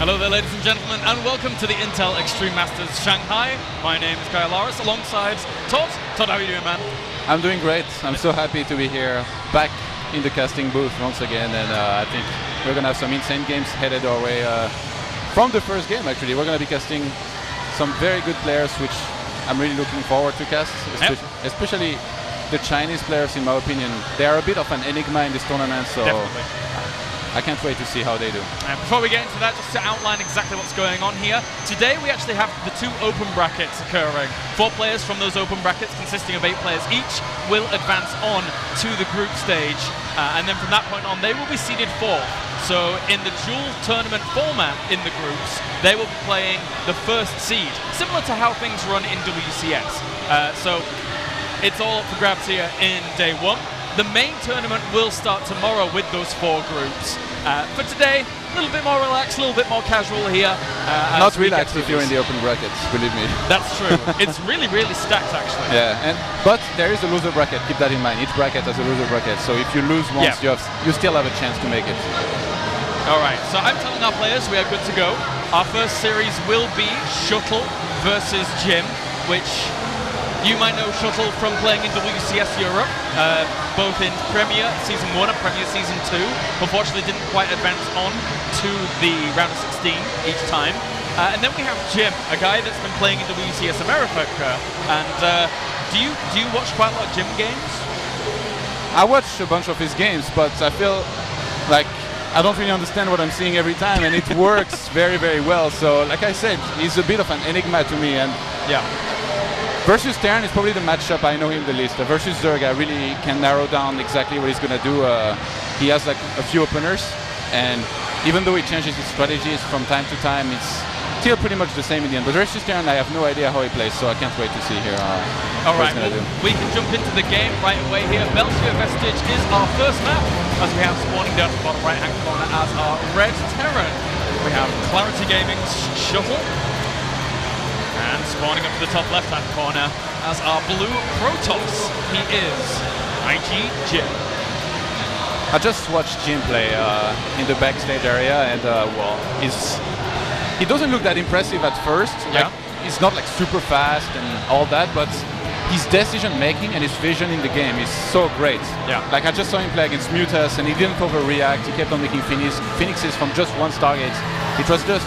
Hello there, ladies and gentlemen, and welcome to the Intel Extreme Masters Shanghai. My name is Kyle Laris, alongside Todd. Todd, how are you doing, man? I'm doing great. I'm so happy to be here, back in the casting booth once again, and I think we're going to have some insane games headed our way. From the first game, actually, we're going to be casting some very good players, which I'm really looking forward to cast, especially the Chinese players, in my opinion. They are a bit of an enigma in this tournament, so Definitely. I can't wait to see how they do. Before we get into that, just to outline exactly what's going on here, today we actually have the 2 open brackets occurring. 4 players from those open brackets, consisting of 8 players each, will advance on to the group stage, and then from that point on, they will be seeded 4th. So in the dual tournament format in the groups, they will be playing the first seed, similar to how things run in WCS. So it's all up for grabs here in day 1. The main tournament will start tomorrow with those 4 groups. For today, a little bit more relaxed, a little bit more casual here. Not relaxed if you're in the open brackets, believe me. That's true. It's really, really stacked, actually. Yeah, but there is a loser bracket. Keep that in mind. Each bracket has a loser bracket. So if you lose once, you still have a chance to make it. All right. So I'm telling our players we are good to go. Our first series will be Shuttle versus Jim, which you might know Shuttle from playing in WCS Europe, both in Premier Season 1 and Premier Season 2. Unfortunately, didn't quite advance on to the round of 16 each time. And then we have Jim, a guy that's been playing in WCS America. And do you watch quite a lot of Jim games? I watch a bunch of his games, but I feel like I don't really understand what I'm seeing every time, and it works very, very well. So, like I said, he's a bit of an enigma to me, and yeah. Versus Terran is probably the matchup I know him the least. Versus Zerg, I really can narrow down exactly what he's going to do. He has like a few openers, and even though he changes his strategies from time to time, it's still pretty much the same in the end. But versus Terran, I have no idea how he plays, so I can't wait to see here All right, we can jump into the game right away here. Belgium Vestige is our first map, as we have spawning down the bottom right-hand corner as our red Terran. We have Clarity Gaming's Shuttle. And spawning up to the top left-hand corner as our blue Protoss, he is IG Jim. I just watched Jim play in the backstage area, and well, he doesn't look that impressive at first. Yeah. Like, he's not like super fast and all that, but his decision making and his vision in the game is so great. Yeah. Like I just saw him play against Mutas, and he didn't overreact. He kept on making phoenixes from just one Stargate. It was just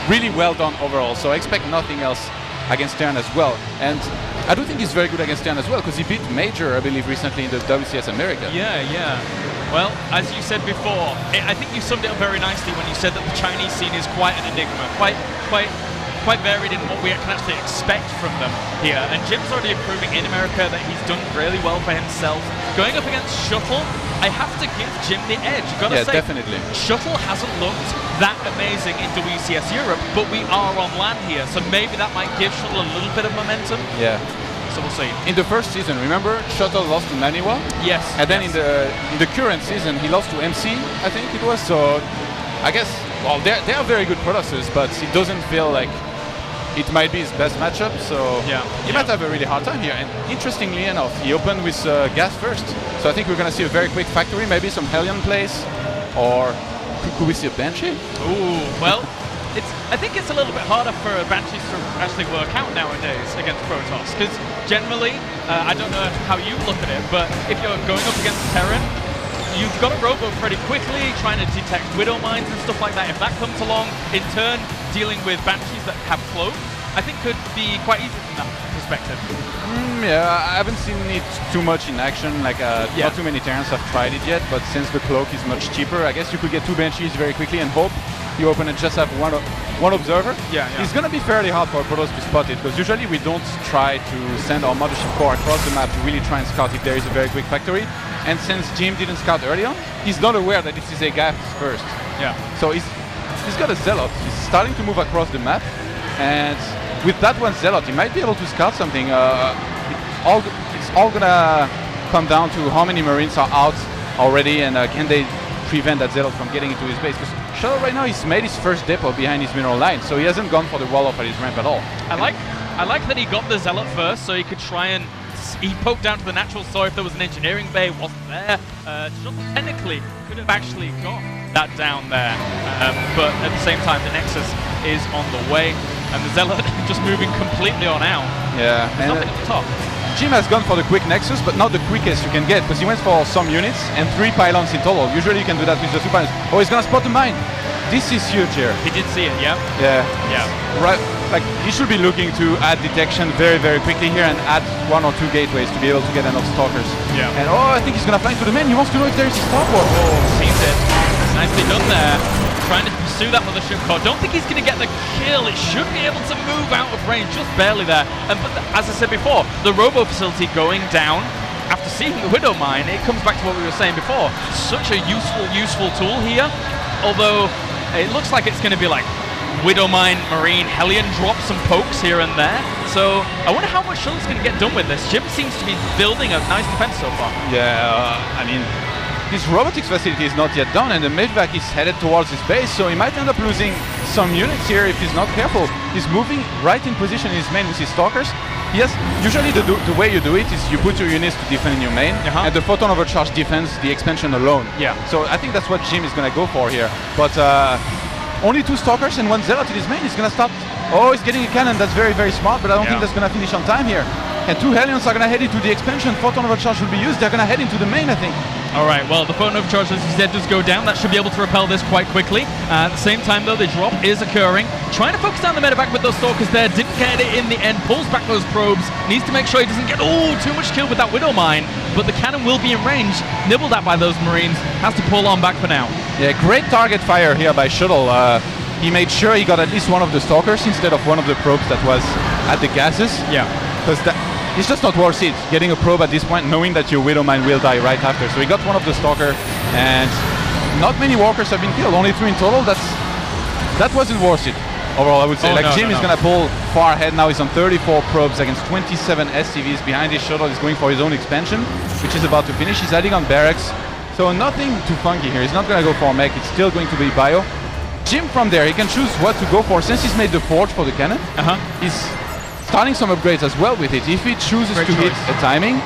really well done overall. So I expect nothing else against Terran as well. And I do think he's very good against Terran as well, because he beat Major, I believe, recently in the WCS America. Yeah. Well, as you said before, I think you summed it up very nicely when you said that the Chinese scene is quite an enigma, quite varied in what we can actually expect from them here. And Jim's already proving in America that he's done really well for himself. Going up against Shuttle, I have to give Jim the edge. You've got to say, definitely. Shuttle hasn't looked that amazing in WCS Europe, but we are on LAN here, so maybe that might give Shuttle a little bit of momentum. Yeah. So we'll see. In the first season, remember, Shuttle lost to Naniwa? Yes. And then in the current season, he lost to MC, I think it was. So I guess, well, they are very good Protosses, but it doesn't feel like it might be his best matchup. So he might have a really hard time here. And interestingly enough, he opened with gas first. So I think we're going to see a very quick factory, maybe some Hellion plays, or could we see a Banshee? Ooh, well, I think it's a little bit harder for Banshees to actually work out nowadays against Protoss, because generally, I don't know how you look at it, but if you're going up against Terran, you've got to robo pretty quickly, trying to detect Widow Mines and stuff like that. If that comes along, in turn, dealing with Banshees that have cloak, I think could be quite easy from that perspective. Yeah, I haven't seen it too much in action. Like, not too many Terrans have tried it yet, but since the cloak is much cheaper, I guess you could get 2 Banshees very quickly and hope you open and just have one observer. Yeah. It's going to be fairly hard for Protoss to spot it, because usually we don't try to send our Mothership core across the map to really try and scout if there is a very quick factory. And since Jim didn't scout early on, he's not aware that this is a gas first. Yeah. So he's got a Zealot. He's starting to move across the map, and with that one Zealot, he might be able to scout something. It's all gonna come down to how many Marines are out already, and can they prevent that Zealot from getting into his base. Because Shuttle right now, he's made his first depot behind his mineral line, so he hasn't gone for the wall off at his ramp at all. I like that he got the Zealot first, so he could try and he poked down to the natural soil if there was an engineering bay, wasn't there. Shuttle technically could have actually got that down there. But at the same time, the Nexus is on the way, and the Zealot just moving completely on out. Yeah, There's nothing at the top. Jim has gone for the quick Nexus, but not the quickest you can get, because he went for some units and 3 pylons in total. Usually you can do that with the 2 pylons. Oh, he's gonna spot the mine. This is huge here. He did see it, yeah? Yeah. Yeah. Right, like he should be looking to add detection very, very quickly here and add 1 or 2 gateways to be able to get enough stalkers. Yeah. And oh, I think he's gonna fly into the main. He wants to know if there is a starport. Oh, sees it. Nicely done there. Trying to pursue that mothership core. Don't think he's going to get the kill. It should be able to move out of range, just barely there. And but as I said before, the Robo facility going down after seeing the Widow mine, it comes back to what we were saying before. Such a useful tool here. Although it looks like it's going to be like Widow mine, Marine, Hellion, drop some pokes here and there. So I wonder how much Shuttle's going to get done with this. Jim seems to be building a nice defense so far. Yeah, I mean, this robotics facility is not yet done, and the Medvac is headed towards his base, so he might end up losing some units here if he's not careful. He's moving right in position in his main with his stalkers. Yes, usually the way you do it is you put your units to defend in your main, and the photon overcharge defends the expansion alone. Yeah. So I think that's what Jim is going to go for here. But only 2 stalkers and 1 zealot in his main. He's going to stop. Oh, he's getting a cannon. That's very, very smart, but I don't think that's going to finish on time here. And 2 Hellions are going to head into the expansion. Photon overcharge will be used. They're going to head into the main, I think. All right, well, the photon overcharge, as you said, does go down. That should be able to repel this quite quickly. At the same time, though, the drop is occurring. Trying to focus down the medevac with those stalkers there. Didn't get it in the end. Pulls back those probes. Needs to make sure he doesn't get, too much kill with that Widow mine. But the cannon will be in range. Nibbled at by those Marines. Has to pull on back for now. Yeah, great target fire here by Shuttle. He made sure he got at least one of the stalkers instead of one of the probes that was at the gases. Yeah. Because it's just not worth it, getting a probe at this point, knowing that your Widow mine will die right after. So he got one of the stalker, and not many walkers have been killed, only 3 in total. That wasn't worth it, overall, I would say. Jim is going to pull far ahead now. He's on 34 probes against 27 SCVs. Behind his Shuttle is going for his own expansion, which is about to finish. He's adding on barracks, so nothing too funky here. He's not going to go for a mech, it's still going to be bio. Jim from there, he can choose what to go for. Since he's made the forge for the cannon, he's starting some upgrades as well with it. If he chooses to hit a timing,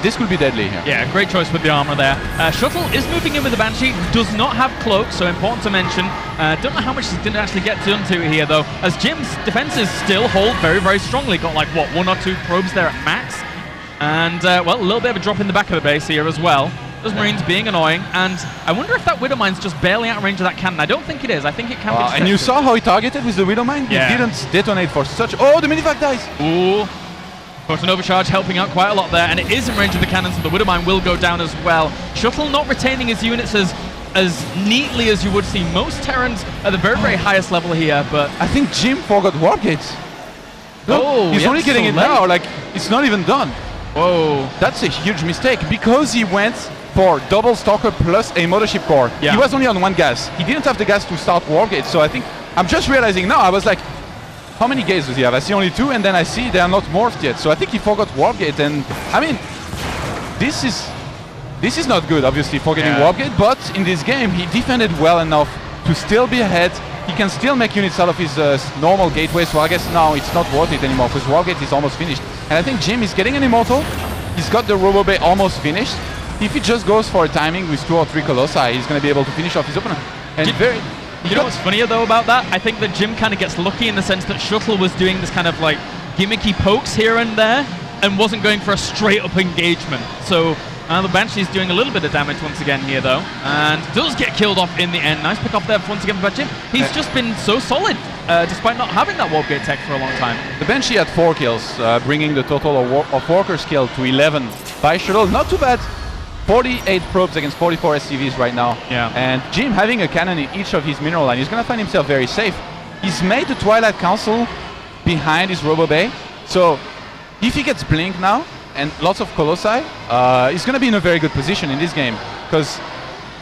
this could be deadly here. Yeah, great choice with the armor there. Shuttle is moving in with the Banshee, does not have cloak, so important to mention. Don't know how much he's going to actually get done to here, though, as Jim's defenses still hold very, very strongly. Got like, what, 1 or 2 probes there at max? And, well, a little bit of a drop in the back of the base here as well. Those Marines being annoying, and I wonder if that Widow mine's just barely out of range of that cannon. I don't think it is. I think it can be. And you saw how he targeted with the Widow mine? Yeah. He didn't detonate for such. Oh, the minivac dies! Ooh. Photon overcharge helping out quite a lot there, and it is in range of the cannon, so the Widow mine will go down as well. Shuttle not retaining his units as neatly as you would see most Terrans at the very, very highest level here, but I think Jim forgot warp gates. Look, he's only getting it now, like it's not even done. Whoa. That's a huge mistake, because he went for double stalker plus a mothership core. Yeah. He was only on 1 gas. He didn't have the gas to start warp gates, so I think I'm just realizing now. I was like, how many gates does he have? I see only 2, and then I see they are not morphed yet. So I think he forgot warp gate, and I mean, this is not good, obviously, forgetting warp gate. But in this game, he defended well enough to still be ahead. He can still make units out of his normal gateways. So I guess now it's not worth it anymore, because warp gate is almost finished. And I think Jim is getting an immortal. He's got the Robo Bay almost finished. If he just goes for a timing with 2 or 3 Colossi, he's going to be able to finish off his opponent. And you know what's funnier though about that? I think that Jim kind of gets lucky in the sense that Shuttle was doing this kind of like gimmicky pokes here and there and wasn't going for a straight up engagement. So the Banshee's doing a little bit of damage once again here though, and does get killed off in the end. Nice pick off there once again by Jim. He's just been so solid despite not having that warp gate tech for a long time. The Banshee had 4 kills, bringing the total of workers killed to 11 by Shuttle. Not too bad. 48 probes against 44 SCVs right now. Yeah. And Jim having a cannon in each of his mineral line, he's going to find himself very safe. He's made the Twilight Council behind his Robo Bay. So if he gets Blink now and lots of Colossi, he's going to be in a very good position in this game. Because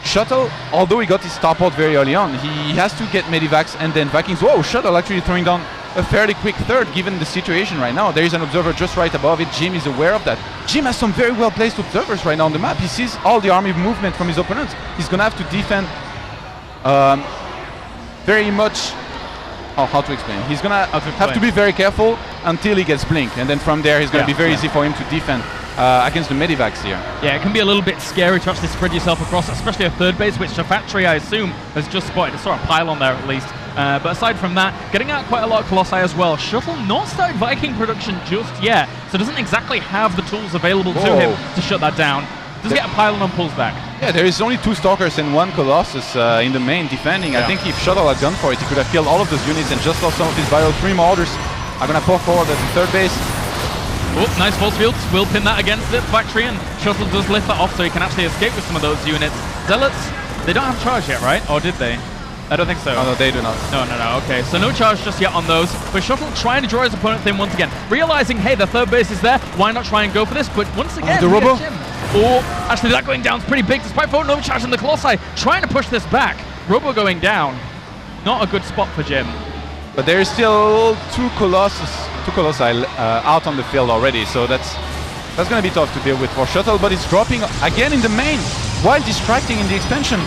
Shuttle, although he got his starport very early on, he has to get Medivacs and then Vikings. Whoa, Shuttle actually throwing down a fairly quick third given the situation right now. There is an observer just right above it. Jim is aware of that. Jim has some very well placed observers right now on the map. He sees all the army movement from his opponents. He's gonna have to defend very much. Oh, how to explain? He's gonna have to be very careful until he gets Blink, and then from there he's gonna be very easy for him to defend. against the medivacs here. Yeah, it can be a little bit scary to actually spread yourself across, especially a third base, which Shafatri, I assume, has just spotted. I saw a pylon there at least. But aside from that, getting out quite a lot of Colossi as well. Shuttle not started Viking production just yet, so doesn't exactly have the tools available to him to shut that down. Does get a pylon and pulls back. Yeah, there is only 2 Stalkers and 1 Colossus in the main defending. I think if Shuttle had gone for it, he could have killed all of those units and just lost some of his vital. 3 Marauders are going to pull forward at the third base. Oh, nice force fields. Will pin that against the factory, and Shuttle does lift that off so he can actually escape with some of those units. Zealots, they don't have charge yet, right? Or did they? I don't think so. Oh, no, they do not. No, okay. So no charge just yet on those. But Shuttle trying to draw his opponent thin once again. Realizing, hey, the third base is there. Why not try and go for this? But once again, the Robo. Oh, actually, that going down is pretty big. Despite no charge on the Colossi, trying to push this back. Robo going down. Not a good spot for Jim. But there is still 2 Colossi out on the field already. So that's going to be tough to deal with for Shuttle. But it's dropping again in the main while distracting in the expansion.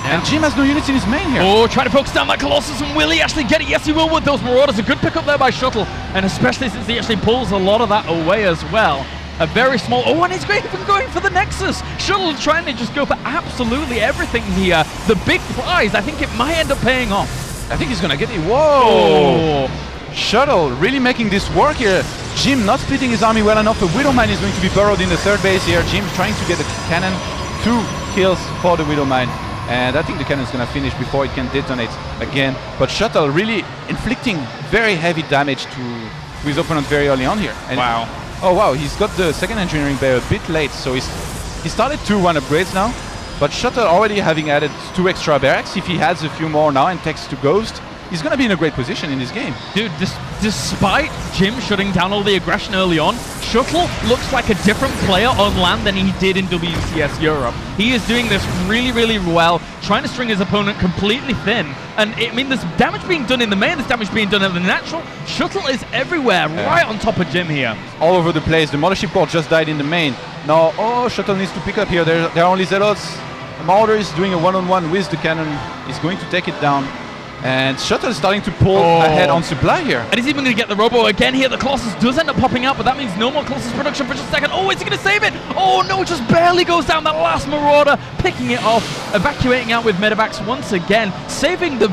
And Jim has no units in his main here. Oh, trying to focus down that Colossus, and will he actually get it? Yes, he will with those Marauders. A good pickup there by Shuttle, and especially since he actually pulls a lot of that away as well. A very small... Oh, and he's even going for the Nexus. Shuttle trying to just go for absolutely everything here. The big prize, I think it might end up paying off. I think he's going to get it. Whoa! Oh. Shuttle really making this work here. Jim not splitting his army well enough. The Widowmine is going to be burrowed in the third base here. Jim trying to get the cannon. 2 kills for the Widowmine. And I think the cannon is going to finish before it can detonate again. But Shuttle really inflicting very heavy damage to his opponent very early on here. And wow. Oh wow, he's got the second engineering bay a bit late, so he started 2-1 upgrades now. But Shuttle already having added 2 extra barracks. If he adds a few more now and takes to Ghost, he's going to be in a great position in this game. Dude, despite Jim shutting down all the aggression early on, Shuttle looks like a different player on land than he did in WCS Europe. He is doing this really, really well, trying to string his opponent completely thin. And I mean, there's damage being done in the main, there's damage being done in the natural. Shuttle is everywhere, right on top of Jim here. All over the place. The Mothership Core just died in the main. Now, Shuttle needs to pick up here. There are only Zealots. The Marauder is doing a one-on-one with the cannon. He's going to take it down. And Shuttle is starting to pull ahead on supply here. And he's even going to get the Robo again here. The Colossus does end up popping out, but that means no more Colossus production for just a second. Oh, is he going to save it? Oh, no, it just barely goes down. That last Marauder picking it off, evacuating out with Medivacs once again, saving the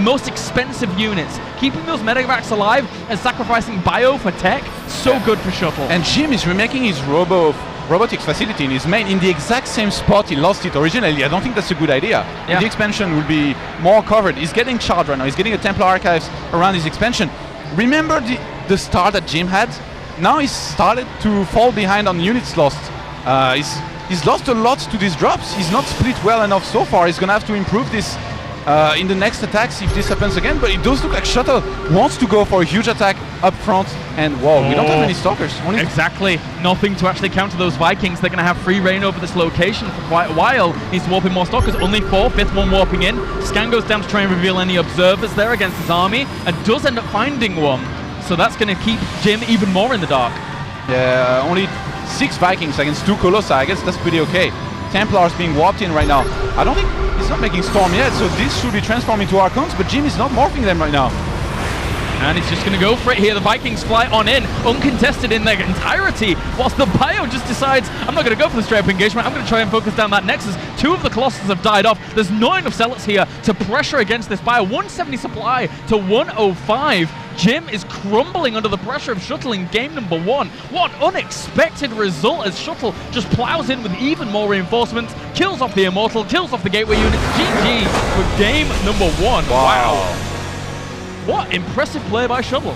most expensive units, keeping those Medivacs alive and sacrificing Bio for tech. So good for Shuttle. And Jim is remaking his robotics facility in his main in the exact same spot he lost it originally. I don't think that's a good idea. Yeah. The expansion will be more covered. He's getting charged right now. He's getting a Templar Archives around his expansion. Remember the start that Jim had? Now he's started to fall behind on units lost. He's lost a lot to these drops. He's not split well enough so far. He's going to have to improve this in the next attacks if this happens again. But it does look like Shuttle wants to go for a huge attack up front. And whoa, we don't have any Stalkers. Exactly. Nothing to actually counter those Vikings. They're going to have free reign over this location for quite a while. He's warping more Stalkers. Only 4. 5th one warping in. Scan goes down to try and reveal any observers there against his army. And does end up finding one. So that's going to keep Jim even more in the dark. Yeah, only 6 Vikings against 2 Colossi. I guess that's pretty okay. Templars being warped in right now. I don't think he's not making Storm yet, so this should be transformed into Archons, but Jim is not morphing them right now. And he's just going to go for it here. The Vikings fly on in, uncontested in their entirety, whilst the Bio just decides, I'm not going to go for the straight-up engagement, I'm going to try and focus down that Nexus. 2 of the Colossus have died off. There's not enough Zealots here to pressure against this Bio. 170 supply to 105. Jim is crumbling under the pressure of Shuttle in game number 1. What unexpected result as Shuttle just plows in with even more reinforcements, kills off the Immortal, kills off the Gateway units. GG for game number 1. Wow. What impressive play by Shuttle.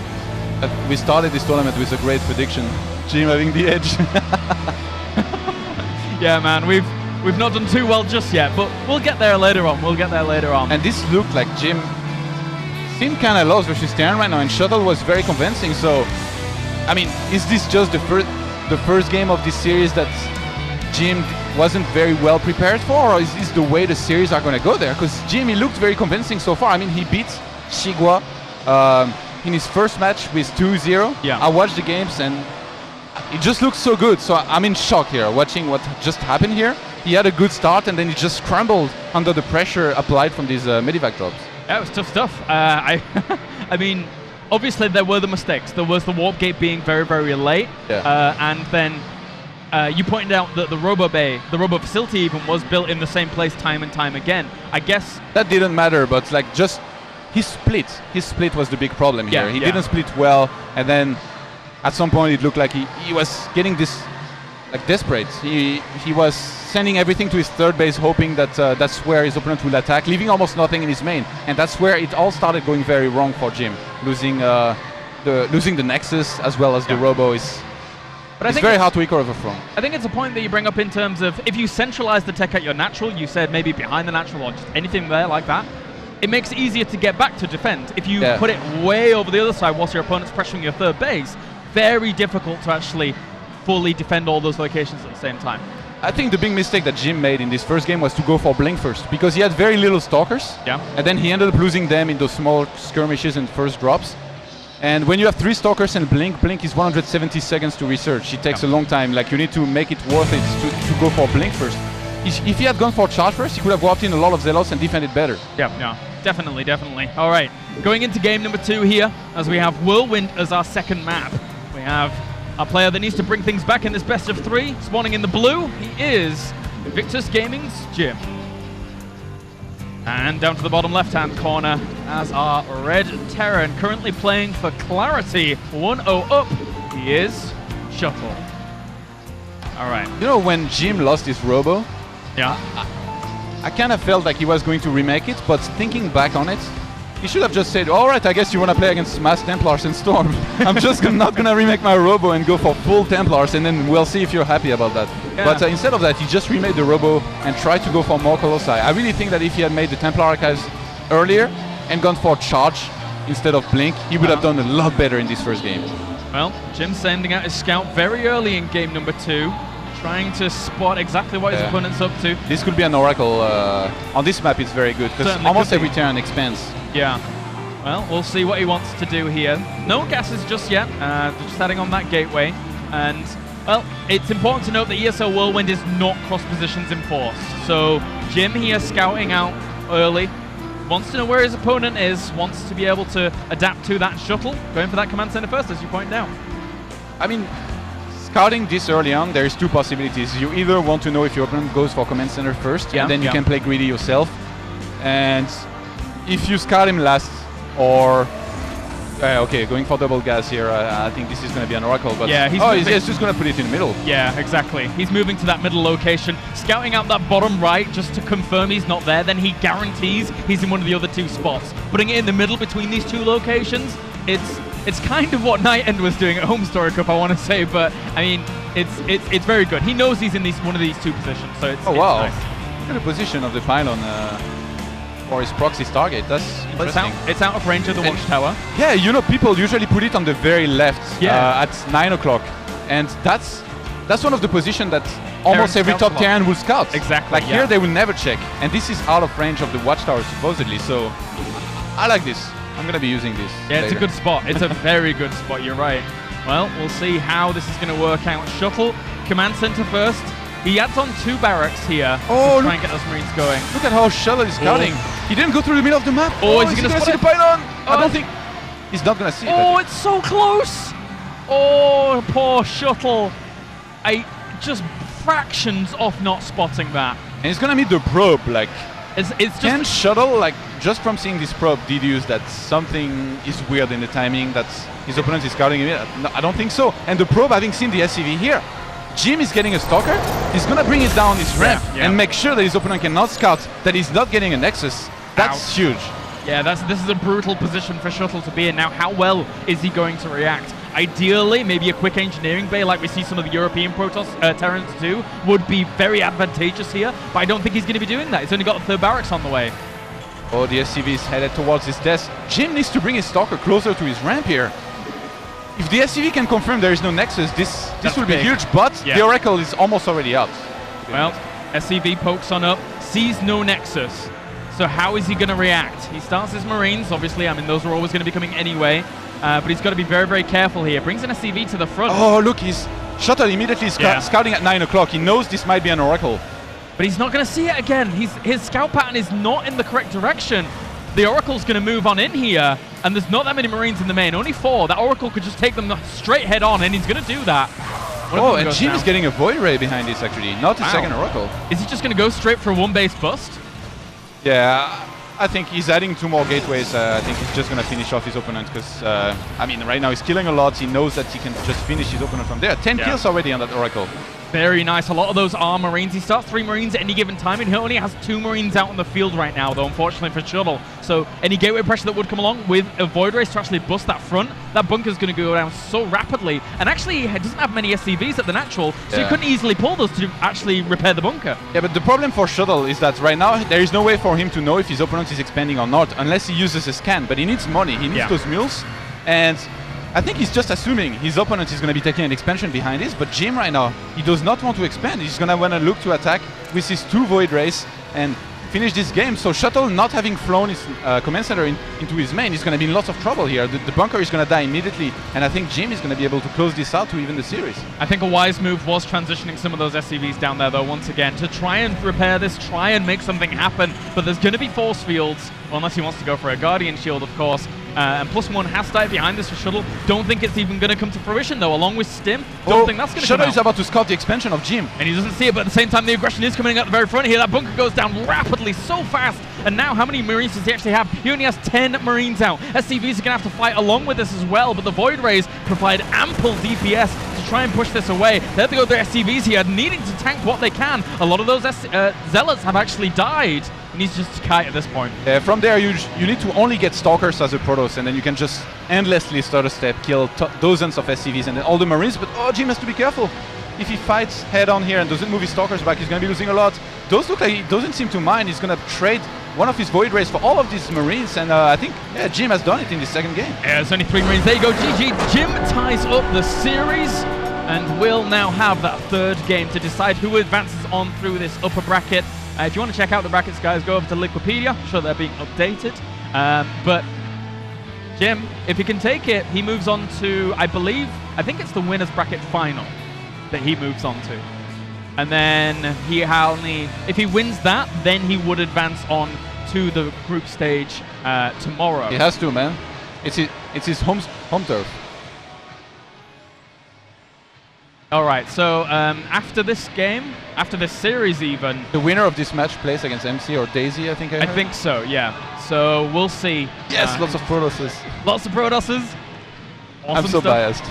We started this tournament with a great prediction. Jim having the edge. Yeah, man, we've not done too well just yet, but we'll get there later on. And this looked like Jim seemed kind of lost versus Terran right now, and Shuttle was very convincing. So, I mean, is this just the first game of this series that Jim wasn't very well prepared for, or is this the way the series are going to go there? Because Jim, he looked very convincing so far. I mean, he beat Shigua in his first match with 2-0. Yeah. I watched the games and it just looks so good. So I'm in shock here watching what just happened here. He had a good start and then he just crumbled under the pressure applied from these Medivac drops. Yeah, it was tough stuff. I mean, obviously there were the mistakes. There was the warp gate being very, very late. Yeah. And then you pointed out that the Robo Bay, the Robo facility even, was built in the same place time and time again. I guess that didn't matter, but like just his split was the big problem here. He didn't split well, and then at some point it looked like he was getting this like desperate. He was sending everything to his third base, hoping that that's where his opponent will attack, leaving almost nothing in his main, and that's where it all started going very wrong for Jim, losing the Nexus as well as the Robo is. But it's very hard to recover from. I think it's a point that you bring up in terms of if you centralize the tech at your natural, you said maybe behind the natural or just anything there like that, it makes it easier to get back to defend. If you put it way over the other side whilst your opponent's pressuring your third base, very difficult to actually fully defend all those locations at the same time. I think the big mistake that Jim made in this first game was to go for Blink first, because he had very little Stalkers, and then he ended up losing them in those small skirmishes and first drops. And when you have 3 Stalkers and Blink is 170 seconds to research. It takes a long time. Like, you need to make it worth it to go for Blink first. If he had gone for Charge first, he could have warped in a lot of Zealots and defended better. Yeah, definitely. All right, going into game number 2 here, as we have Whirlwind as our second map. We have a player that needs to bring things back in this best of 3, spawning in the blue. He is Victus Gaming's Jim. And down to the bottom left-hand corner as our red Terran, currently playing for Clarity, 1-0 up. He is Shuttle. All right. You know, when Jim lost his Robo, I kind of felt like he was going to remake it, but thinking back on it, he should have just said, all right, I guess you want to play against Mass Templars and Storm. I'm just not going to remake my Robo and go for full Templars, and then we'll see if you're happy about that. But instead of that, he just remade the Robo and tried to go for more Colossi. I really think that if he had made the Templar Archives earlier and gone for Charge instead of Blink, he would have done a lot better in this first game. Well, Jim sending out his scout very early in game number 2, trying to spot exactly what his opponent's up to. This could be an Oracle. On this map, it's very good, because almost every turn expands. Yeah. Well, we'll see what he wants to do here. No gases just yet. Just heading on that gateway. And, well, it's important to note that ESL Whirlwind is not cross positions enforced. So Jim here scouting out early. Wants to know where his opponent is. Wants to be able to adapt to that shuttle. Going for that command center first, as you pointed out. I mean, scouting this early on, there's 2 possibilities. You either want to know if your opponent goes for command center first, and then you can play greedy yourself. And if you scout him last, or okay, going for double gas here, I think this is going to be an Oracle, but he's just going to put it in the middle. Yeah, exactly. He's moving to that middle location, scouting out that bottom right just to confirm he's not there. Then he guarantees he's in one of the other 2 spots. Putting it in the middle between these 2 locations, it's kind of what Night End was doing at Home Story Cup, I want to say, but I mean, it's very good. He knows he's in one of these 2 positions, so it's wow. Nice. Look at the position of the pylon for his proxy's target. That's interesting. It's out of range of the watchtower. Yeah, you know, people usually put it on the very left at 9 o'clock, and that's one of the positions that almost every top Terran will scout. Exactly. Like here, they will never check, and this is out of range of the watchtower supposedly. So I like this. I'm gonna be using this. Yeah, it's a good spot. It's a very good spot. You're right. Well, we'll see how this is going to work out. Shuttle, command center first. He adds on 2 barracks here to try and get those Marines going. Look at how Shuttle is scouting. He didn't go through the middle of the map. Is he going to see the pylon? I don't think. He's not going to see it. Oh, it's so close. Oh, poor Shuttle. Just fractions off not spotting that. And he's going to meet the probe. Like, it's just can Shuttle, like, just from seeing this probe, deduce that something is weird in the timing, that his opponent is scouting him? No, I don't think so. And the probe, having seen the SCV here, Jim is getting a Stalker. He's going to bring it down his ramp and make sure that his opponent cannot scout, that he's not getting a Nexus. That's huge. Yeah, this is a brutal position for Shuttle to be in. Now, how well is he going to react? Ideally, maybe a quick engineering bay like we see some of the European Protoss Terrans do would be very advantageous here, but I don't think he's going to be doing that. He's only got the 3rd barracks on the way. Oh, the SCV is headed towards his desk. Jim needs to bring his Stalker closer to his ramp here. If the SCV can confirm there is no Nexus, this will be huge, but the Oracle is almost already out. Well, SCV pokes on up, sees no Nexus. So how is he going to react? He starts his Marines, obviously. I mean, those are always going to be coming anyway. But he's got to be very, very careful here. Brings an SCV to the front. Oh, look, his Shuttle immediately scouting at 9 o'clock. He knows this might be an Oracle. But he's not going to see it again. His scout pattern is not in the correct direction. The Oracle's going to move on in here, and there's not that many Marines in the main, only 4. That Oracle could just take them straight head on, and he's going to do that. Oh, and Jim is getting a Void Ray behind this actually, not a second Oracle. Is he just going to go straight for a one-base bust? Yeah, I think he's adding 2 more gateways. I think he's just going to finish off his opponent because, I mean, right now he's killing a lot. He knows that he can just finish his opponent from there. 10 kills already on that Oracle. Very nice. A lot of those are Marines. He starts 3 Marines at any given time, and he only has 2 Marines out on the field right now, though, unfortunately for Shuttle. So any gateway pressure that would come along with a Void Race to actually bust that front, that bunker's going to go down so rapidly. And actually, he doesn't have many SCVs at the natural, so he couldn't easily pull those to actually repair the bunker. Yeah, but the problem for Shuttle is that right now, there is no way for him to know if his opponent is expanding or not, unless he uses a scan. But he needs money. He needs those mules. And I think he's just assuming his opponent is going to be taking an expansion behind this, but Jim right now, he does not want to expand. He's going to want to look to attack with his 2 Void Rays and finish this game. So Shuttle, not having flown his command center into his main, is going to be in lots of trouble here. The bunker is going to die immediately, and I think Jim is going to be able to close this out to even the series. I think a wise move was transitioning some of those SCVs down there, though, once again, to try and repair this, try and make something happen. But there's going to be force fields, well, unless he wants to go for a Guardian Shield, of course. And +1 has started behind this for Shuttle. Don't think it's even going to come to fruition, though, along with Stim. Don't think that's going to come out. Shuttle is about to scout the expansion of Jim. And he doesn't see it, but at the same time, the aggression is coming out the very front here. That bunker goes down rapidly, so fast. And now, how many Marines does he actually have? He only has 10 Marines out. SCVs are going to have to fight along with this as well, but the Void Rays provide ample DPS to try and push this away. They have to go through SCVs here, needing to tank what they can. A lot of those Zealots have actually died. He needs just to kite at this point. From there, you need to only get Stalkers as a Protoss, and then you can just endlessly start a step, kill dozens of SCVs, and then all the Marines. But Jim has to be careful. If he fights head-on here and doesn't move his Stalkers back, he's going to be losing a lot. Those look like he doesn't seem to mind. He's going to trade one of his Void Rays for all of these Marines, and I think Jim has done it in the second game. Yeah, there's only 3 Marines. There you go, GG. Jim ties up the series and will now have that 3rd game to decide who advances on through this upper bracket. If you want to check out the brackets, guys, go over to Liquipedia. I'm sure they're being updated. But Jim, if he can take it, he moves on to, I think it's the winner's bracket final that he moves on to. And then if he wins that, then he would advance on to the group stage tomorrow. He has to, man. It's his home turf. All right, so after this game, after this series even... The winner of this match plays against MC or Daisy, I think I heard. I think so, yeah. So we'll see. Yes, lots of Protosses. Lots of Protosses. Awesome I'm so biased.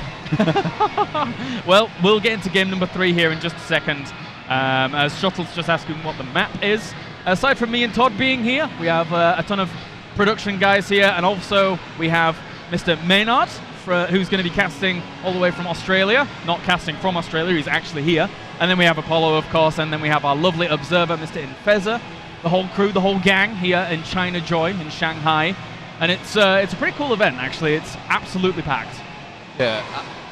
Well, we'll get into game number 3 here in just a second. As Shuttle's just asking what the map is. Aside from me and Todd being here, we have a ton of production guys here, and also we have Mr. Maynard, who's going to be casting all the way from Australia. Not casting from Australia, he's actually here. And then we have Apollo, of course, and then we have our lovely observer, Mr. Infeza. The whole crew, the whole gang here in China Joy in Shanghai. And it's a pretty cool event, actually. It's absolutely packed. Yeah,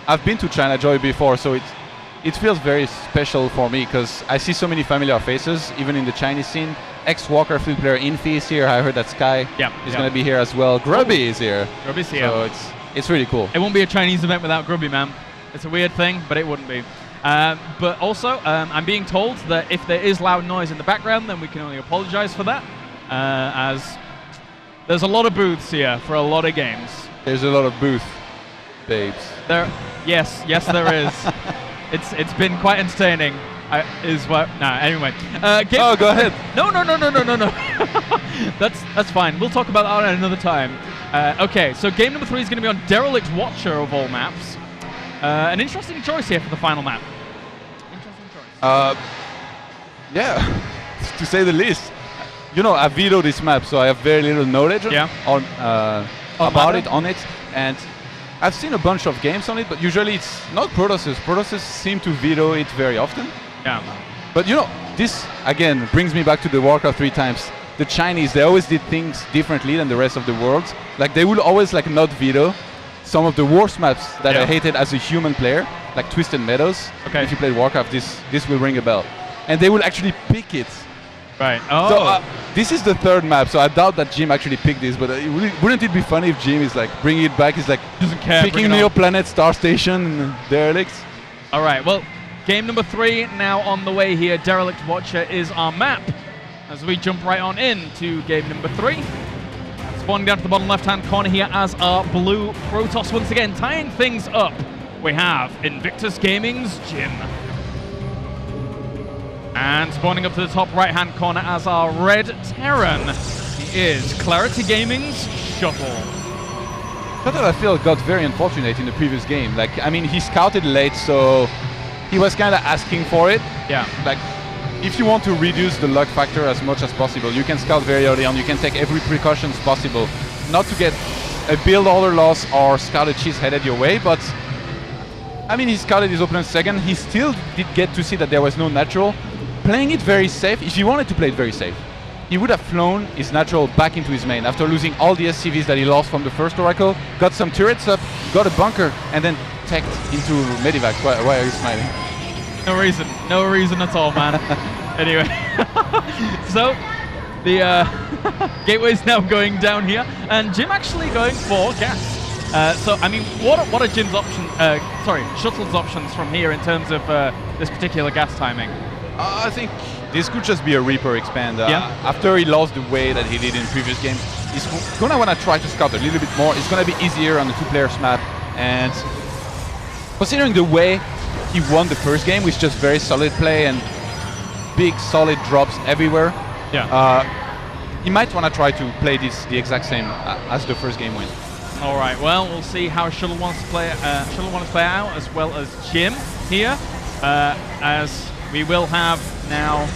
I've been to China Joy before, so it feels very special for me because I see so many familiar faces, even in the Chinese scene. Ex-Walker Flip player Infi is here. I heard that Sky is going to be here as well. Grubby is here. Grubby's here. So it's really cool. It won't be a Chinese event without Grubby, man. It's a weird thing, but it wouldn't be. But also, I'm being told that if there is loud noise in the background, then we can only apologize for that, as there's a lot of booths here for a lot of games. There's a lot of booth, babes. Yes, there is. It's been quite entertaining. Anyway. Go ahead. No. That's fine. We'll talk about that at another time. Okay, so game number 3 is going to be on Derelict Watcher of all maps. An interesting choice here for the final map. Interesting choice. Yeah, to say the least. You know, I vetoed this map, so I have very little knowledge about it, and I've seen a bunch of games on it, but usually it's not Protosses. Protosses seem to veto it very often. Yeah. But you know, this again brings me back to the Warcraft 3 times. The Chinese, they always did things differently than the rest of the world. Like they would always not veto some of the worst maps that I hated as a human player, like Twisted Meadows. Okay. If you played Warcraft, this will ring a bell. And they will actually pick it. Right. Oh. So this is the 3rd map, so I doubt that Jim actually picked this, but wouldn't it be funny if Jim is bringing it back, he's doesn't care, picking Neoplanet, Star Station, and Derelict? All right, well, game number 3 now on the way here. Derelict Watcher is our map as we jump right on into game number 3. Spawning down to the bottom left-hand corner here as our blue Protoss once again, tying things up we have Invictus Gaming's Jim. And spawning up to the top right-hand corner as our red Terran, he is Clarity Gaming's Shuttle. Shuttle, I feel, got very unfortunate in the previous game. Like, I mean, he scouted late, so he was kind of asking for it. Yeah. Like, if you want to reduce the luck factor as much as possible, you can scout very early on. You can take every precautions possible, not to get a build order loss or scout a cheese headed your way. But I mean, he scouted his opponent second. He still did get to see that there was no natural. Playing it very safe. If he wanted to play it very safe, he would have flown his natural back into his main after losing all the SCVs that he lost from the first Oracle, got some turrets up, got a bunker, and then teched into Medivac. Why are you smiling? No reason at all, man. Anyway, so the gateway's now going down here, and Jim actually going for gas. So I mean, what are Jim's options? Shuttle's options from here in terms of this particular gas timing? I think this could just be a Reaper expand. Yeah. After he lost the way that he did in previous games, he's gonna wanna try to scout a little bit more. It's gonna be easier on the two-players map, and considering the way he won the first game with just very solid play and big solid drops everywhere, Yeah. he might wanna try to play this the exact same as the first game win. All right. Well, we'll see how Shuttle wants to play. Shuttle wants to play out, as well as Jim here, as we will have now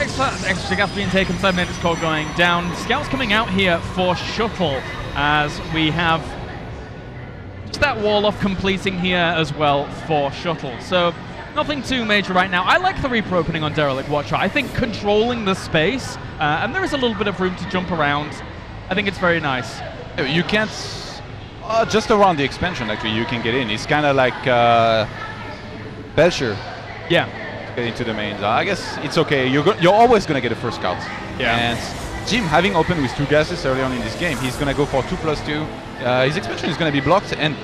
extra gas being taken, 7 minutes call going down. Scouts coming out here for Shuttle, as we have just that wall off completing here as well for Shuttle. So nothing too major right now. I like the Reaper opening on Derelict Watcher. I think controlling the space, and there is a little bit of room to jump around. I think it's very nice. You can't just around the expansion actually you can get in. It's kind of like Belcher. Yeah. Get into the mains. I guess it's okay. You're always gonna get a first scout. Yeah. And Jim, having opened with 2 gases early on in this game, he's gonna go for 2+2. His expansion is gonna be blocked, and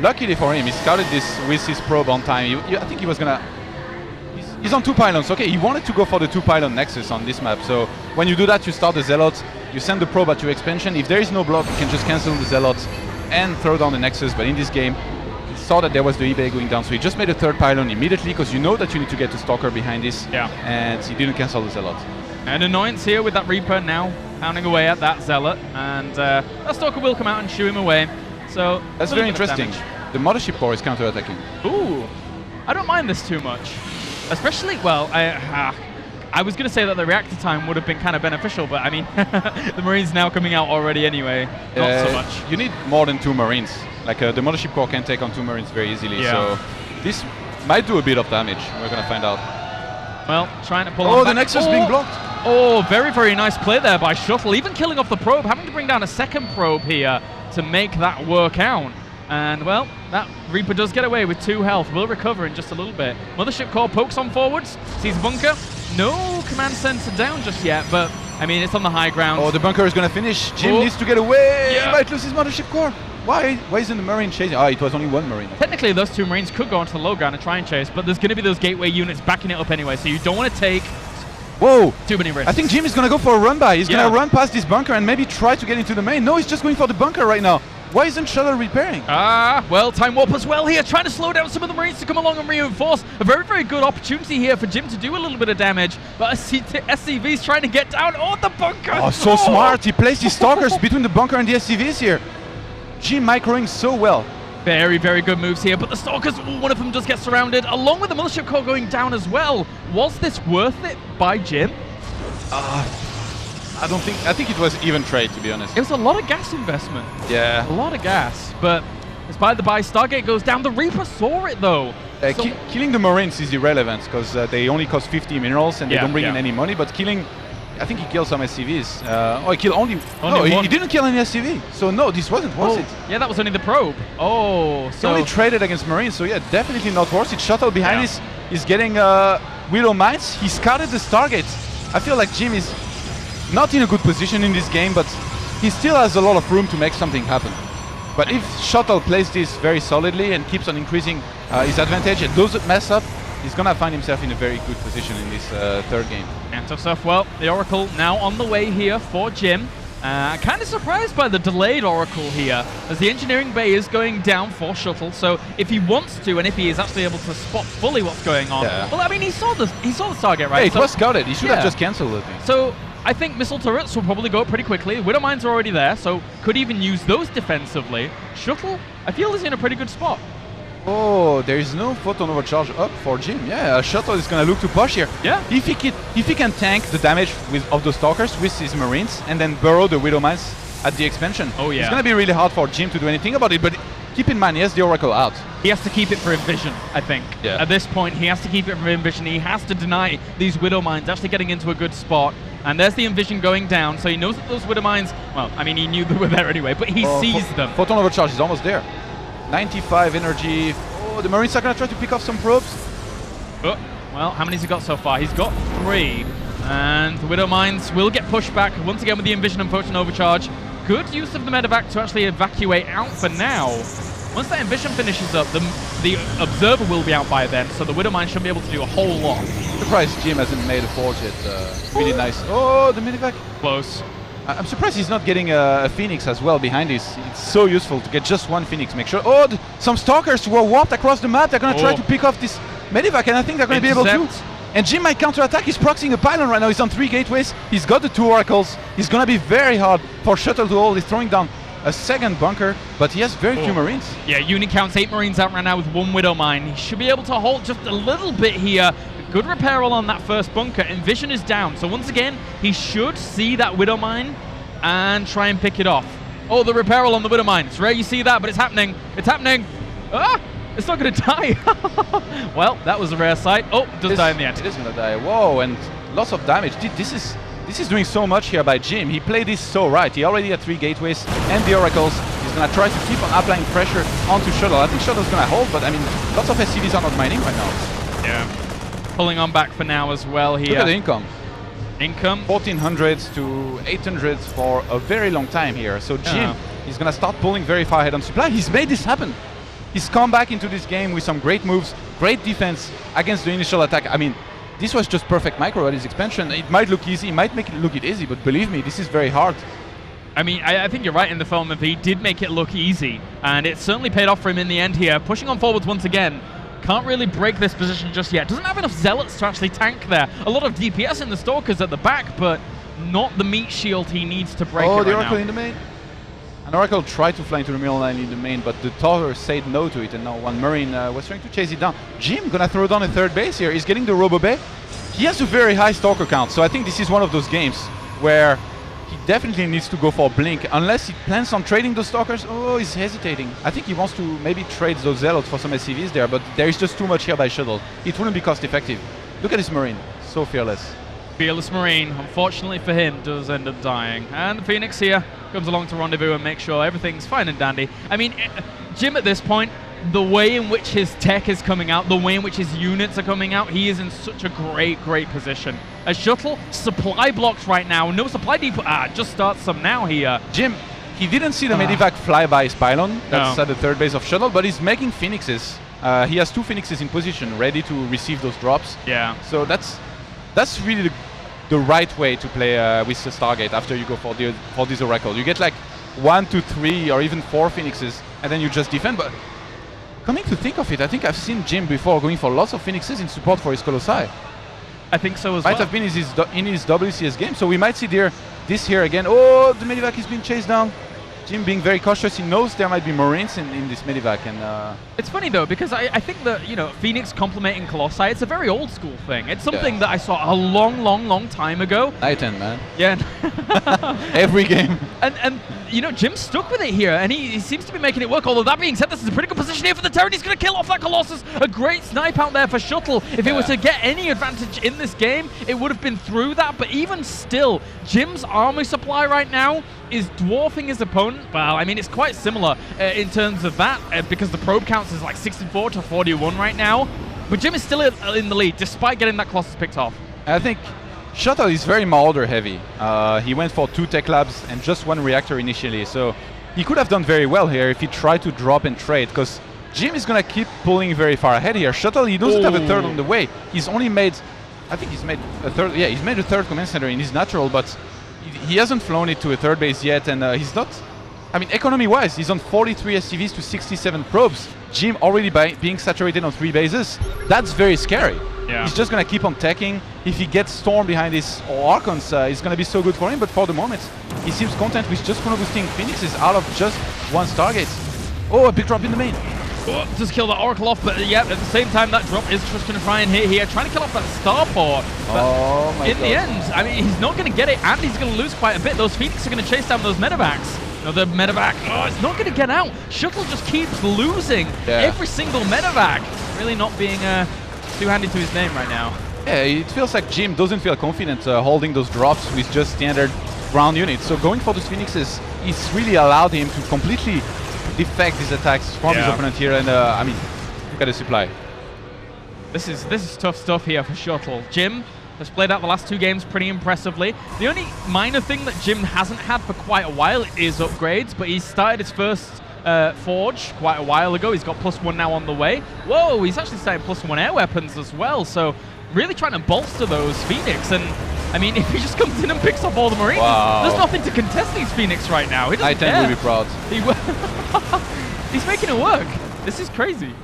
luckily for him, he scouted this with his probe on time. I think he was gonna. He's on 2 pylons. Okay, he wanted to go for the 2-pylon nexus on this map. So when you do that, you start the zealot. You send the probe at your expansion. If there is no block, you can just cancel the zealot and throw down the nexus. But in this game, saw that there was the eBay going down, so he just made a 3rd pylon immediately, because you know that you need to get the Stalker behind this, and he didn't cancel the Zealot. An annoyance here with that Reaper now pounding away at that Zealot, and that Stalker will come out and shoo him away. So that's very interesting. The Mothership Core is counter-attacking. Ooh, I don't mind this too much. Especially, well, I was going to say that the reactor time would have been kind of beneficial, but I mean, the Marines now coming out already anyway, not so much. You need more than 2 Marines. Like the Mothership Core can take on 2 Marines very easily, so this might do a bit of damage. We're going to find out. Well, trying to pull on the Nexus being blocked. Oh, very, very nice play there by Shuttle, even killing off the probe, having to bring down a 2nd probe here to make that work out. And, well, that Reaper does get away with 2 health. Will recover in just a little bit. Mothership Core pokes on forwards, sees bunker. No command center down just yet, but, I mean, it's on the high ground. Oh, the bunker is going to finish. Jim needs to get away. He might lose his Mothership Core. Why isn't the Marine chasing? Oh, it was only 1 Marine. Technically, those 2 Marines could go onto the low ground and try and chase, but there's going to be those gateway units backing it up anyway, so you don't want to take too many risks. I think Jim is going to go for a run-by. He's going to run past this bunker and maybe try to get into the main. No, he's just going for the bunker right now. Why isn't Shuttle repairing? Well, Time Warp as well here, trying to slow down some of the Marines to come along and reinforce. A very, very good opportunity here for Jim to do a little bit of damage, but SCV's trying to get down. Oh, the bunker! Oh, so smart. He placed his Stalkers between the bunker and the SCVs here. Jim microing so well. Very, very good moves here, but the Stalkers, one of them does get surrounded, along with the Mothership Core going down as well. Was this worth it by Jim? I don't think. I think it was even trade, to be honest. It was a lot of gas investment. Yeah. A lot of gas, but despite the buy, Stargate goes down. The Reaper saw it, though. Killing the Marines is irrelevant, because they only cost 50 minerals and they don't bring in any money, but killing... I think he killed some SCVs. He killed only no, he didn't kill any SCV. So no, this wasn't worth it. Yeah, that was only the probe. Oh, so... He only traded against Marines, so yeah, definitely not worth it. Shuttle behind is getting Widow Mines. He scouted the Stargate. I feel like Jim is not in a good position in this game, but he still has a lot of room to make something happen. But if Shuttle plays this very solidly and keeps on increasing his advantage and doesn't mess up, he's going to find himself in a very good position in this 3rd game. And tough stuff. Well, the Oracle now on the way here for Jim. Kind of surprised by the delayed Oracle here, as the engineering bay is going down for Shuttle. So if he wants to, and if he is actually able to spot fully what's going on, well, I mean, he saw the target, right? Yeah, it was scouted. He should have just cancelled it. So I think missile turrets will probably go up pretty quickly. Widow mines are already there, so could even use those defensively. Shuttle, I feel, is in a pretty good spot. Oh, there is no photon overcharge up for Jim. Yeah, Shuttle is gonna look to push here. Yeah. If he can tank the damage of the Stalkers with his Marines and then burrow the Widow Mines at the expansion, it's gonna be really hard for Jim to do anything about it. But keep in mind, he has the Oracle out. He has to keep it for Envision, I think. Yeah. At this point, he has to keep it for Envision. He has to deny these Widow Mines actually getting into a good spot. And there's the Envision going down, so he knows that those Widow Mines, well, I mean, he knew they were there anyway, but he sees them. Photon overcharge is almost there. 95 energy. Oh, the Marines are going to try to pick off some probes. Oh, well, how many's he got so far? He's got 3. And the Widow Mines will get pushed back once again with the Envision and Photon Overcharge. Good use of the medevac to actually evacuate out for now. Once that Envision finishes up, the Observer will be out by then, so the Widow Mine shouldn't be able to do a whole lot. Surprised Jim hasn't made a forge yet. Really nice. Oh, the medevac. Close. I'm surprised he's not getting a Phoenix as well behind this. It's so useful to get just one Phoenix. Make sure. Oh, some Stalkers were warped across the map. They're going to try to pick off this medevac, and I think they're going to be able to. And Jim might counterattack. He's proxying a pylon right now. He's on 3 gateways. He's got the 2 oracles. He's going to be very hard for Shuttle to hold. He's throwing down a second bunker, but he has very few Marines. Yeah, unit counts 8 Marines out right now with 1 Widow Mine. He should be able to hold just a little bit here. Good repair roll on that first bunker. Envision is down, so once again, he should see that Widow Mine and try and pick it off. Oh, the repair roll on the Widow Mine. It's rare you see that, but it's happening. It's happening. Ah! It's not going to die. Well, that was a rare sight. Oh, it does die in the end. It is going to die. Whoa, and lots of damage. This is doing so much here by Jim. He played this so right. He already had 3 gateways and the oracles. He's going to try to keep on applying pressure onto Shuttle. I think Shuttle's going to hold, but I mean, lots of SCVs are not mining right now. Yeah. Pulling on back for now as well here. Look at the income. Income. 1400s to 800s for a very long time here. So Jim is going to start pulling very far ahead on supply. He's made this happen. He's come back into this game with some great moves, great defense against the initial attack. I mean, this was just perfect micro at his expansion. It might look easy, it might make it look easy, but believe me, this is very hard. I mean, I think you're right in the film of he did make it look easy, and it certainly paid off for him in the end here. Pushing on forwards once again. Can't really break this position just yet. Doesn't have enough Zealots to actually tank there. A lot of DPS in the Stalkers at the back, but not the meat shield he needs to break it right the Oracle now. in the main. An Oracle tried to fly into the middle line in the main, but the Tower said no to it, and now one Marine was trying to chase it down. Jim gonna throw down a 3rd base here. He's getting the Robo Bay. He has a very high Stalker count, so I think this is one of those games where he definitely needs to go for Blink. Unless he plans on trading those Stalkers, he's hesitating. I think he wants to maybe trade those Zealots for some SCVs there, but there is just too much here by Shuttle. It wouldn't be cost effective. Look at this Marine, so fearless. Fearless Marine, unfortunately for him, does end up dying. And the Phoenix here comes along to rendezvous and make sure everything's fine and dandy. I mean, Jim at this point, the way in which his tech is coming out, the way in which his units are coming out, he is in such a great position. As Shuttle, supply blocks right now. No supply depot. Just starts some now here. Jim, he didn't see the medevac fly by his pylon. That's at the 3rd base of Shuttle, but he's making Phoenixes. He has 2 Phoenixes in position, ready to receive those drops. Yeah. So that's really the right way to play with the Stargate after you go for this Oracle. You get like 1 to 3 or even 4 Phoenixes, and then you just defend. But coming to think of it, I think I've seen Jim before going for lots of Phoenixes in support for his Colossi. I think so as well. Might have been in his WCS game, so we might see this here again. Oh, the medevac is being chased down. Jim being very cautious. He knows there might be Marines in this medevac, and it's funny though, because I think that, you know, Phoenix complementing Colossi, it's a very old school thing. It's something that I saw a long time ago. Night end, man. Yeah. Every game. And you know, Jim's stuck with it here, and he seems to be making it work. Although that being said, this is a pretty good position here for the Terran. He's going to kill off that Colossus. A great snipe out there for Shuttle. If he was to get any advantage in this game, it would have been through that. But even still, Jim's army supply right now is dwarfing his opponent. Well, I mean, it's quite similar in terms of that, because the probe counts is like 64 to 41 right now. But Jim is still in the lead, despite getting that Colossus picked off. I think Shuttle is very Marauder heavy. He went for 2 tech labs and just 1 reactor initially, so he could have done very well here if he tried to drop and trade, because Jim is going to keep pulling very far ahead here. Shuttle, he doesn't have a 3rd on the way. He's only made, I think he's made a 3rd, he's made a 3rd command center in his natural, but he hasn't flown it to a third base yet, and he's not. I mean, economy-wise, he's on 43 SCVs to 67 probes. Jim already being saturated on 3 bases. That's very scary. Yeah. He's just going to keep on teching. If he gets Storm behind his or Archons, it's going to be so good for him. But for the moment, he seems content with just boosting Phoenixes out of just one Stargate. Oh, a big drop in the main. Oh, just kill that Oracle off, but yeah, at the same time, that drop is just going to try and hit here, trying to kill off that Starport. Oh my God. In the end, I mean, he's not going to get it, and he's going to lose quite a bit. Those Phoenix are going to chase down those medevacs. Another medevac. Oh, it's not going to get out. Shuttle just keeps losing every single medevac. Really not being too handy to his name right now. Yeah, it feels like Jim doesn't feel confident holding those drops with just standard ground units. So going for those Phoenixes, it's really allowed him to completely defect his attacks from his opponent here. And I mean, look at the supply. This is tough stuff here for Shuttle. Jim has played out the last 2 games pretty impressively. The only minor thing that Jim hasn't had for quite a while is upgrades, but he started his first Forge quite a while ago. He's got +1 now on the way. Whoa, he's actually starting +1 air weapons as well, so really trying to bolster those Phoenix. And I mean, if he just comes in and picks up all the Marines, there's nothing to contest these Phoenix right now. He doesn't care. I will be proud. He's making it work. This is crazy.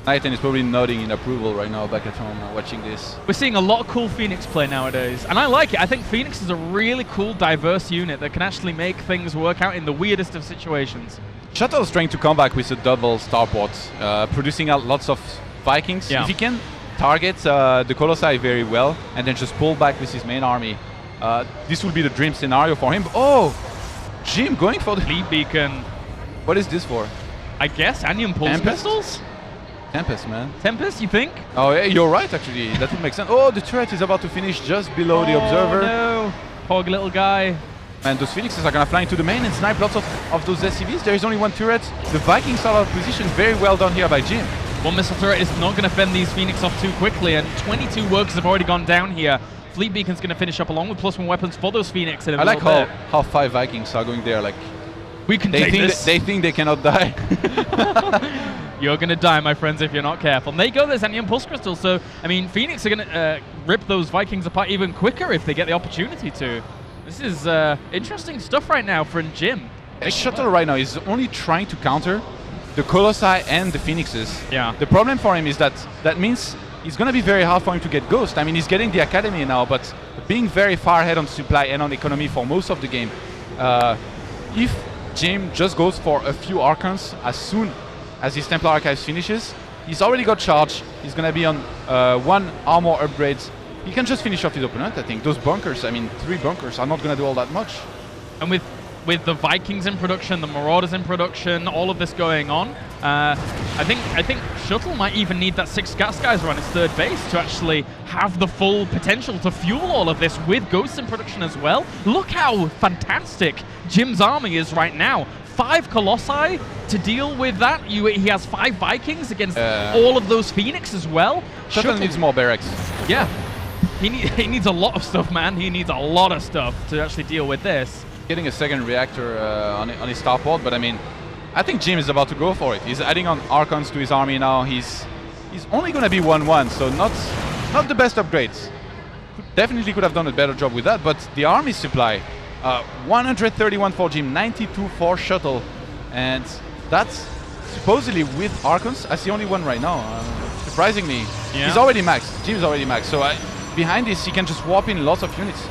Nighten is probably nodding in approval right now back at home watching this. We're seeing a lot of cool Phoenix play nowadays, and I like it. I think Phoenix is a really cool, diverse unit that can actually make things work out in the weirdest of situations. Shuttle is trying to come back with a double starport, producing out lots of Vikings. Yeah. If he can target the Colossi very well and then just pull back with his main army, this will be the dream scenario for him. Oh, Jim going for the Fleet Beacon. What is this for? I guess Anion Pulse Tempest? Pistols? Tempest, man. Tempest, you think? Oh, yeah, you're right, actually. That would make sense. Oh, the turret is about to finish just below the Observer. No, poor little guy. And those Phoenixes are going to fly into the main and snipe lots of those SCVs. There is only 1 turret. The Vikings are out of position. Very well done here by Jim. 1 missile turret is not going to fend these Phoenix off too quickly, and 22 workers have already gone down here. Fleet Beacon's going to finish up along with +1 weapons for those Phoenix. I like how 5 Vikings are going there. Like, we can take this. They think they cannot die. You're going to die, my friends, if you're not careful. And there you go, there's Anion Pulse Crystal. So, I mean, Phoenix are going to rip those Vikings apart even quicker if they get the opportunity to. This is interesting stuff right now from Jim. Shuttle right now is only trying to counter the Colossi and the Phoenixes. Yeah. The problem for him is that means it's going to be very hard for him to get Ghost. I mean, he's getting the Academy now, but being very far ahead on supply and on economy for most of the game. If Jim just goes for a few Archons as soon as his Templar Archives finishes, he's already got charge. He's going to be on 1 armor upgrades. He can just finish off his opponent, I think. Those bunkers, I mean, 3 bunkers are not going to do all that much. And with the Vikings in production, the Marauders in production, all of this going on, I think Shuttle might even need that 6 gas guys on its 3rd base to actually have the full potential to fuel all of this with Ghosts in production as well. Look how fantastic Jim's army is right now. 5 Colossi to deal with that. He has 5 Vikings against all of those Phoenix as well. Shuttle needs more barracks. Yeah. He needs a lot of stuff, man. He needs a lot of stuff to actually deal with this. Getting a 2nd reactor on his starport, but I mean, I think Jim is about to go for it. He's adding on Archons to his army now. He's only going to be 1-1, so not the best upgrades. Definitely could have done a better job with that, but the army supply, 131 for Jim, 92 for Shuttle, and that's supposedly with Archons as the only one right now. Surprisingly, he's already maxed. Jim's already maxed, so behind this he can just warp in lots of units.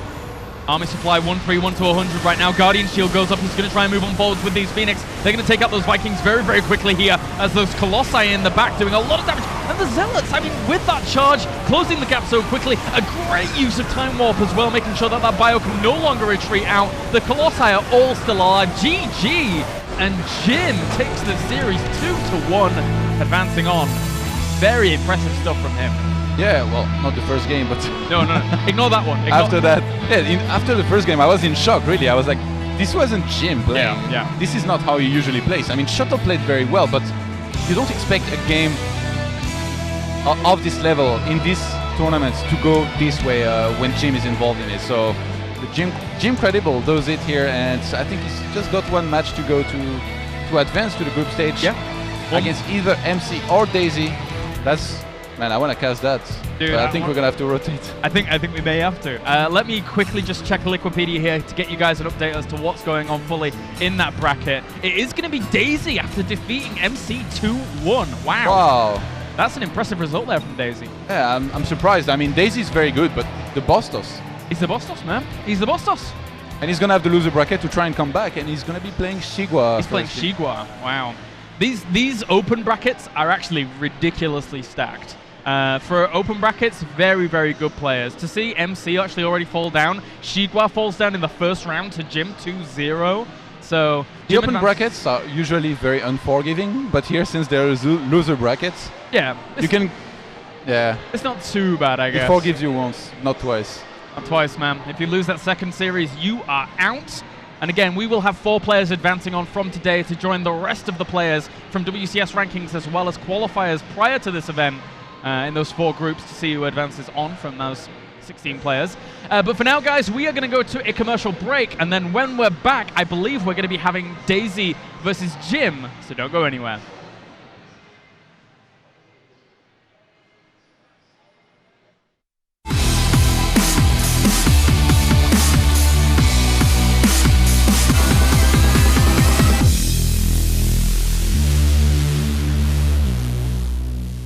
Army supply 131 to 100 right now. Guardian shield goes up. He's going to try and move on forwards with these Phoenix. They're going to take out those Vikings very, very quickly here as those Colossi in the back doing a lot of damage. And the Zealots, I mean, with that charge, closing the gap so quickly. A great use of Time Warp as well, making sure that that bio can no longer retreat out. The Colossi are all still alive. GG! And Jim takes the series 2-1, advancing on. Very impressive stuff from him. Yeah, well, not the first game, but... No. Ignore that one. After that, after the first game, I was in shock, really. I was like, this wasn't Jim playing. Yeah. This is not how he usually plays. I mean, Shuttle played very well, but you don't expect a game of this level in these tournaments to go this way when Jim is involved in it. So, the Jim Credible does it here, and I think he's just got 1 match to go to advance to the group stage against either MC or Daisy. That's Man, I want to cast that. Dude, but I think we're going to have to rotate. I think we may have to. Let me quickly just check Liquipedia here to get you guys an update as to what's going on fully in that bracket. It is going to be Daisy after defeating MC 2-1. Wow. That's an impressive result there from Daisy. Yeah, I'm surprised. I mean, Daisy's very good, but the Bostos. He's the Bostos, man. He's the Bostos. And he's going to have the loser bracket to try and come back, and he's going to be playing Shigua. He's playing Shigua. Wow. These open brackets are actually ridiculously stacked. For open brackets, very, very good players. To see MC actually already fall down, Shigua falls down in the first round to Jim 2-0. So the open brackets are usually very unforgiving, but here, since there is loser brackets, yeah, you can, it's not too bad, I guess. It forgives you once, not twice. Not twice, man. If you lose that second series, you are out. And again, we will have 4 players advancing on from today to join the rest of the players from WCS rankings as well as qualifiers prior to this event in those 4 groups to see who advances on from those 16 players. But for now, guys, we are going to go to a commercial break, and then when we're back, I believe we're going to be having Daisy versus Jim, so don't go anywhere.